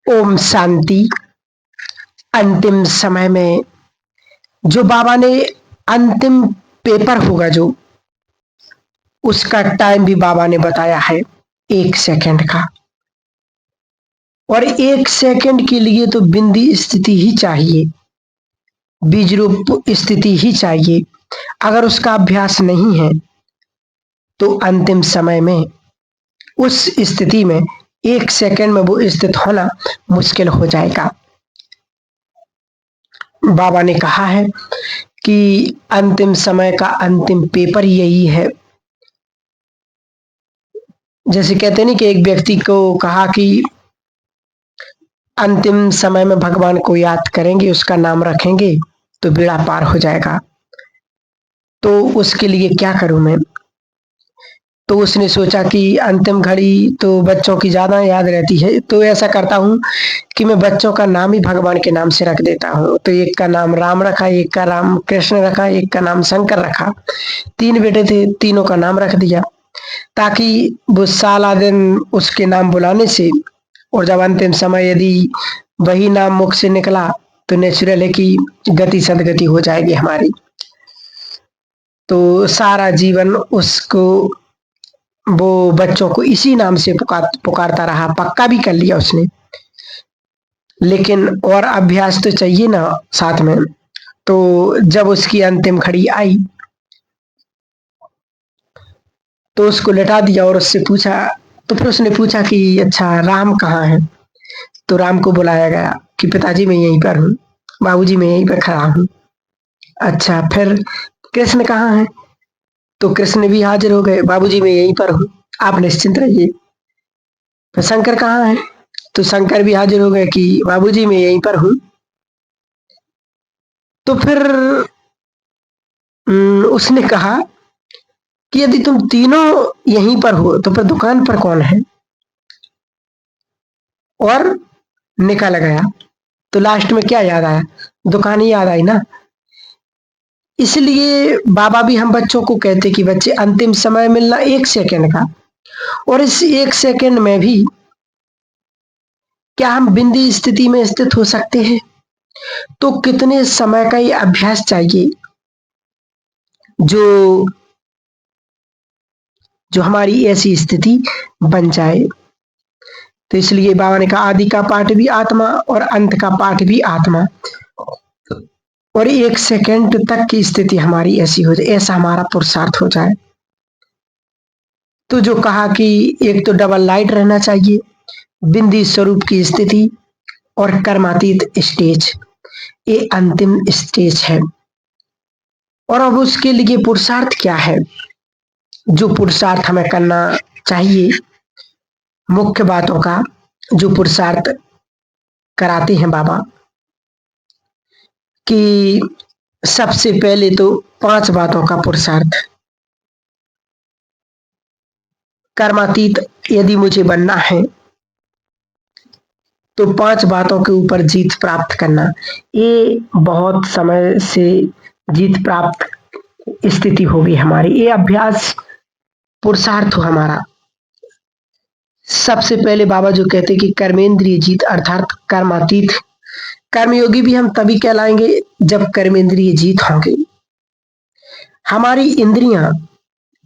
ओम शांति। अंतिम समय में जो बाबा ने अंतिम पेपर होगा जो उसका टाइम भी बाबा ने बताया है 1 सेकंड का। और 1 सेकंड के लिए तो बिंदी स्थिति ही चाहिए, बीज रूप स्थिति ही चाहिए। अगर उसका अभ्यास नहीं है तो अंतिम समय में उस स्थिति में 1 सेकंड में वो स्थित होना मुश्किल हो जाएगा। बाबा ने कहा है कि अंतिम समय का अंतिम पेपर यही है। जैसे कहते नहीं कि एक व्यक्ति को कहा कि अंतिम समय में भगवान को याद करेंगे, उसका नाम रखेंगे तो बेड़ा पार हो जाएगा। तो उसके लिए क्या करूं मैं? तो उसने सोचा कि अंतिम घड़ी तो बच्चों की ज्यादा याद रहती है, तो ऐसा करता हूं कि मैं बच्चों का नाम ही भगवान के नाम से रख देता हूं। तो एक का नाम राम रखा, एक का नाम कृष्ण रखा, एक का नाम शंकर रखा। 3 बेटे थे, तीनों का नाम रख दिया ताकि वो सारा दिन उसके नाम बुलाने से, और जब अंतिम समय यदि वही नाम मुख से निकला तो नेचुरल है कि गति सदगति हो जाएगी हमारी। तो सारा जीवन उसको, वो बच्चों को इसी नाम से पुकारता रहा। पक्का भी कर लिया उसने, लेकिन और अभ्यास तो चाहिए ना साथ में। तो जब उसकी अंतिम घड़ी आई तो उसको लेटा दिया और उससे पूछा, तो फिर उसने पूछा कि अच्छा राम कहाँ है? तो राम को बुलाया गया कि पिताजी मैं यहीं पर हूँ, बाबूजी मैं यहीं पर खड़ा हूँ। अच्छा, फिर कृष्ण कहाँ है? तो कृष्ण भी हाजिर हो गए, बाबूजी मैं यहीं पर हूँ, आप निश्चिंत रहिए। तो शंकर कहाँ है? तो शंकर भी हाजिर हो गए कि बाबूजी मैं यहीं पर हूँ। तो फिर उसने कहा कि यदि तुम तीनों यहीं पर हो तो फिर दुकान पर कौन है? और निकल गया। तो लास्ट में क्या याद आया? दुकान ही याद आई ना। इसलिए बाबा भी हम बच्चों को कहते कि बच्चे अंतिम समय मिलना 1 सेकंड का, और इस 1 सेकंड में भी क्या हम बिंदी स्थिति में स्थित हो सकते हैं? तो कितने समय का ये अभ्यास चाहिए जो जो हमारी ऐसी स्थिति बन जाए। तो इसलिए बाबा ने कहा आदि का पाठ भी आत्मा और अंत का पाठ भी आत्मा, और 1 सेकंड तक की स्थिति हमारी ऐसी हो जाए, ऐसा हमारा पुरुषार्थ हो जाए। तो जो कहा कि एक तो डबल लाइट रहना चाहिए, बिंदी स्वरूप की स्थिति और कर्मातीत स्टेज, ये अंतिम स्टेज है। और अब उसके लिए पुरुषार्थ क्या है? जो पुरुषार्थ हमें करना चाहिए, मुख्य बातों का जो पुरुषार्थ कराते हैं बाबा, कि सबसे पहले तो 5 बातों का पुरुषार्थ। कर्मातीत यदि मुझे बनना है तो 5 बातों के ऊपर जीत प्राप्त करना, ये बहुत समय से जीत प्राप्त स्थिति होगी हमारी। ये अभ्यास पुरुषार्थ हो हमारा। सबसे पहले बाबा जो कहते कि कर्मेंद्रिय जीत अर्थात कर्मातीत। कर्मयोगी भी हम तभी कहलाएंगे जब कर्मेंद्रिय जीत होंगे। हमारी इंद्रियां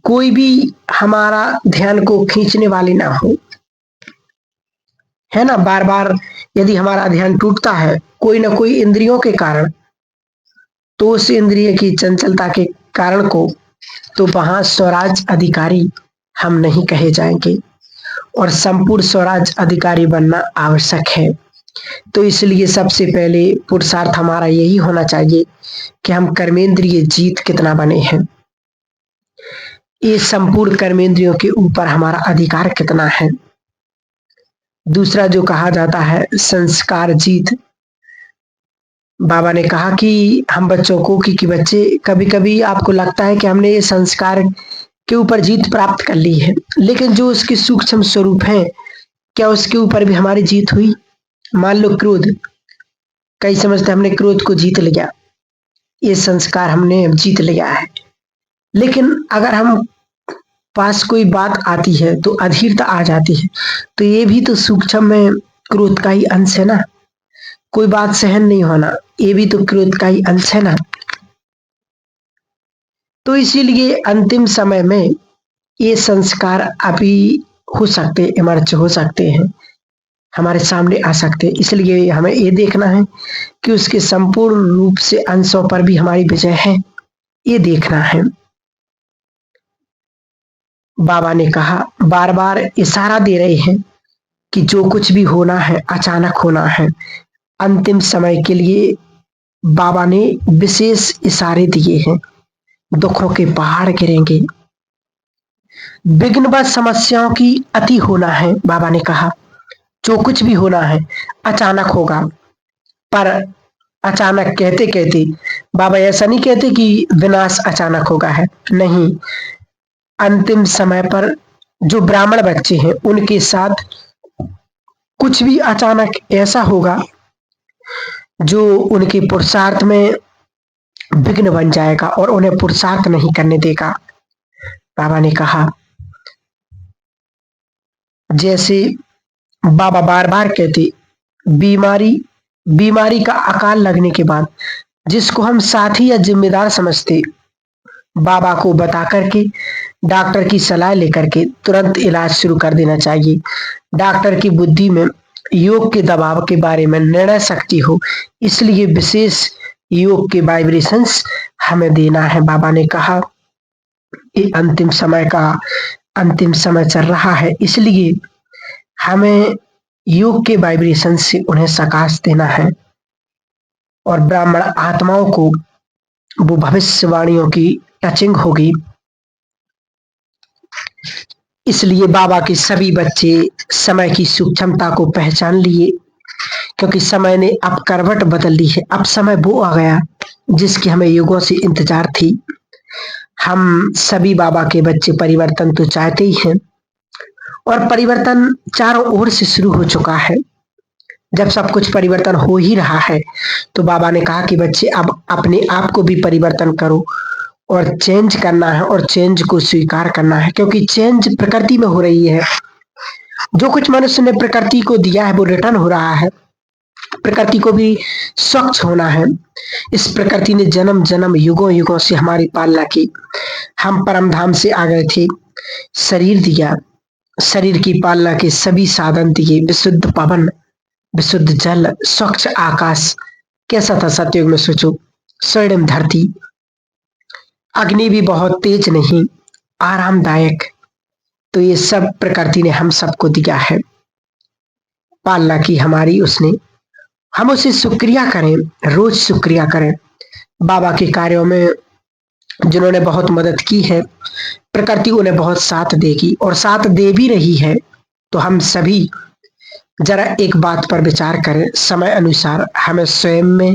कोई भी हमारा ध्यान को खींचने वाली ना हो, है ना। बार बार यदि हमारा ध्यान टूटता है कोई ना कोई इंद्रियों के कारण, तो उस इंद्रिय की चंचलता के कारण को, तो वहां स्वराज अधिकारी हम नहीं कहे जाएंगे, और संपूर्ण स्वराज अधिकारी बनना आवश्यक है। तो इसलिए सबसे पहले पुरुषार्थ हमारा यही होना चाहिए कि हम कर्मेंद्रिय जीत कितना बने हैं, ये संपूर्ण कर्मेंद्रियों के ऊपर हमारा अधिकार कितना है। दूसरा जो कहा जाता है संस्कार जीत, बाबा ने कहा कि हम बच्चों को कि बच्चे कभी कभी आपको लगता है कि हमने ये संस्कार के ऊपर जीत प्राप्त कर ली है, लेकिन जो उसके सूक्ष्म स्वरूप है क्या उसके ऊपर भी हमारी जीत हुई? मान लो क्रोध, कई समझते हमने क्रोध को जीत लिया, ये संस्कार हमने जीत लिया है। लेकिन अगर हम पास कोई बात आती है तो अधीरता आ जाती है, तो ये भी तो सूक्ष्म में क्रोध का ही अंश है ना। कोई बात सहन नहीं होना, ये भी तो क्रोध का ही अंश है ना। तो इसीलिए अंतिम समय में ये संस्कार अभी हो सकते, इमर्ज हो सकते हैं, हमारे सामने आ सकते हैं। इसलिए हमें ये देखना है कि उसके संपूर्ण रूप से अंशों पर भी हमारी विजय है, ये देखना है। बाबा ने कहा, बार बार इशारा दे रहे हैं कि जो कुछ भी होना है अचानक होना है। अंतिम समय के लिए बाबा ने विशेष इशारे दिए हैं। दुखों के पहाड़ गिरेंगे, विघ्न व समस्याओं की अति होना है। बाबा ने कहा जो कुछ भी होना है अचानक होगा। पर अचानक कहते कहते बाबा ऐसा नहीं कहते कि विनाश अचानक होगा है, नहीं। अंतिम समय पर जो ब्राह्मण बच्चे हैं उनके साथ कुछ भी अचानक ऐसा होगा जो उनके पुरुषार्थ में विघ्न बन जाएगा और उन्हें पुरुषार्थ नहीं करने देगा। बाबा ने कहा, जैसे बाबा बार बार कहते, बीमारी बीमारी का अकाल लगने के बाद जिसको हम साथी या जिम्मेदार समझते, बाबा को बता करके डॉक्टर की सलाह लेकर के तुरंत इलाज शुरू कर देना चाहिए। डॉक्टर की बुद्धि में योग के दबाव के बारे में निर्णय शक्ति हो, इसलिए विशेष योग के वाइब्रेशंस हमें देना है। बाबा ने कहा ये अंतिम समय चल रहा है, इसलिए हमें योग के वाइब्रेशन से उन्हें सकाश देना है और ब्राह्मण आत्माओं को वो भविष्यवाणियों की टचिंग होगी। इसलिए बाबा के सभी बच्चे समय की सूक्ष्मता को पहचान लिए, क्योंकि समय ने अब करवट बदल ली है। अब समय वो आ गया जिसकी हमें युगों से इंतजार थी। हम सभी बाबा के बच्चे परिवर्तन तो चाहते ही हैं और परिवर्तन चारों ओर से शुरू हो चुका है। जब सब कुछ परिवर्तन हो ही रहा है तो बाबा ने कहा कि बच्चे अब अपने आप को भी परिवर्तन करो और चेंज करना है और चेंज को स्वीकार करना है, क्योंकि चेंज प्रकृति में हो रही है। जो कुछ मनुष्य ने प्रकृति को दिया है वो रिटर्न हो रहा है। प्रकृति को भी स्वच्छ होना है। इस प्रकृति ने जन्म जन्म युगों युगों से हमारी पालना की। हम परम धाम से आ गए थे, शरीर दिया, शरीर की पालना के सभी साधन दिए, विशुद्ध पवन, विशुद्ध जल, स्वच्छ आकाश। कैसा था सतयुग में, सोचो, स्वर्णिम धरती, अग्नि भी बहुत तेज नहीं, आरामदायक। तो ये सब प्रकृति ने हम सबको दिया है, पालना की हमारी उसने। हम उसे शुक्रिया करें, रोज शुक्रिया करें। बाबा के कार्यों में जिन्होंने बहुत मदद की है, प्रकृति उन्हें बहुत साथ देगी और साथ दे भी रही है। तो हम सभी जरा एक बात पर विचार करें, समय अनुसार हमें स्वयं में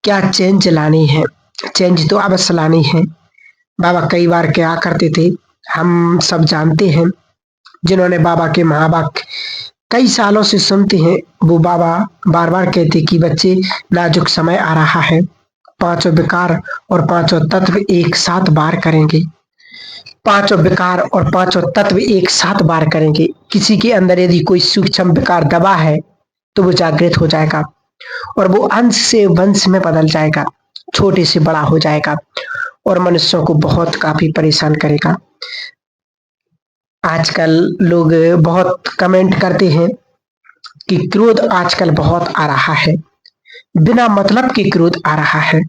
क्या चेंज लानी है। चेंज तो अवश्य लानी है। बाबा कई बार क्या करते थे हम सब जानते हैं। जिन्होंने बाबा के महावाक्य कई सालों से सुनते हैं, वो बाबा बार बार कहते कि बच्चे नाजुक समय आ रहा है, पांचों विकार और पांचों तत्व एक साथ बार करेंगे। पांचों विकार और पांचों तत्व एक साथ बार करेंगे। किसी के अंदर यदि कोई सूक्ष्म विकार दबा है तो वो जागृत हो जाएगा और वो अंश से वंश में बदल जाएगा, छोटे से बड़ा हो जाएगा और मनुष्यों को बहुत काफी परेशान करेगा। आजकल लोग बहुत कमेंट करते हैं कि क्रोध आजकल बहुत आ रहा है, बिना मतलब के क्रोध आ रहा है।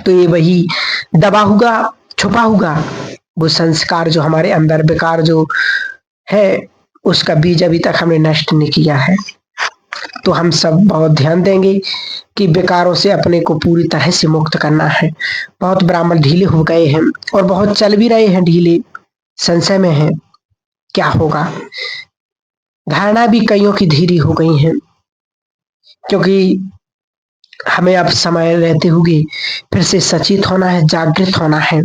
तो ये वही दबा हुआ, छुपा हुआ वो संस्कार जो हमारे अंदर विकार जो है, उसका बीज अभी तक हमने नष्ट नहीं किया है। तो हम सब बहुत ध्यान देंगे कि विकारों से अपने को पूरी तरह से मुक्त करना है। बहुत ब्राह्मण ढीले हो गए हैं और बहुत चल भी रहे हैं ढीले, संशय में है क्या होगा। धारणा भी कईयों की धीरी हो गई है, क्योंकि हमें अब समय रहते हुए फिर से सचेत होना है, जागृत होना है।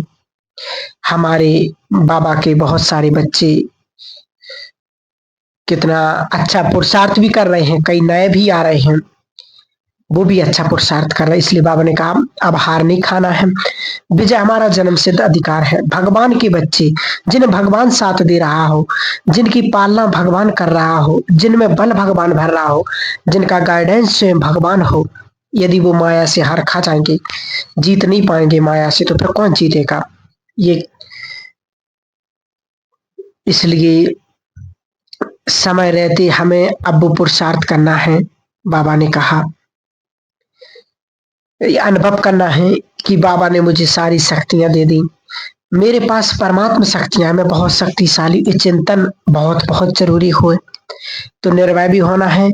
हमारे बाबा के बहुत सारे बच्चे कितना अच्छा पुरुषार्थ भी कर रहे हैं, कई नए भी आ रहे हैं वो भी अच्छा पुरुषार्थ कर रहे, इसलिए बाबा ने कहा अब हार नहीं खाना है। विजय हमारा जन्म सिद्ध अधिकार है। भगवान के बच्चे, जिन्हें भगवान साथ दे रहा हो, जिनकी पालना भगवान कर रहा हो, जिनमें बल भगवान भर रहा हो, जिनका गाइडेंस स्वयं भगवान हो, यदि वो माया से हार खा जाएंगे, जीत नहीं पाएंगे माया से, तो फिर कौन जीतेगा? ये इसलिए समय रहते हमें अब वो पुरुषार्थ करना है। बाबा ने कहा ये अनुभव करना है कि बाबा ने मुझे सारी शक्तियां दे दी, मेरे पास परमात्मा शक्तियां हैं, मैं बहुत शक्तिशाली। ये चिंतन बहुत बहुत जरूरी हुए। तो निर्भय भी होना है,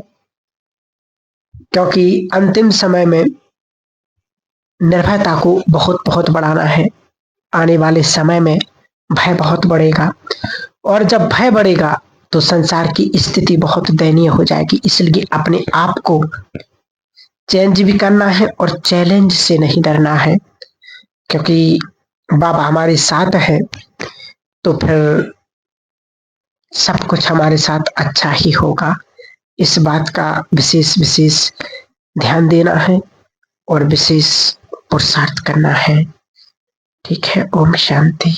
क्योंकि अंतिम समय में निर्भयता को बहुत बहुत बढ़ाना है। आने वाले समय में भय बहुत बढ़ेगा, और जब भय बढ़ेगा तो संसार की स्थिति बहुत दयनीय हो जाएगी। इसलिए अपने आप को चेंज भी करना है और चैलेंज से नहीं डरना है, क्योंकि बाबा हमारे साथ है तो फिर सब कुछ हमारे साथ अच्छा ही होगा। इस बात का विशेष विशेष ध्यान देना है और विशेष पुरुषार्थ करना है। ठीक है, ओम शांति।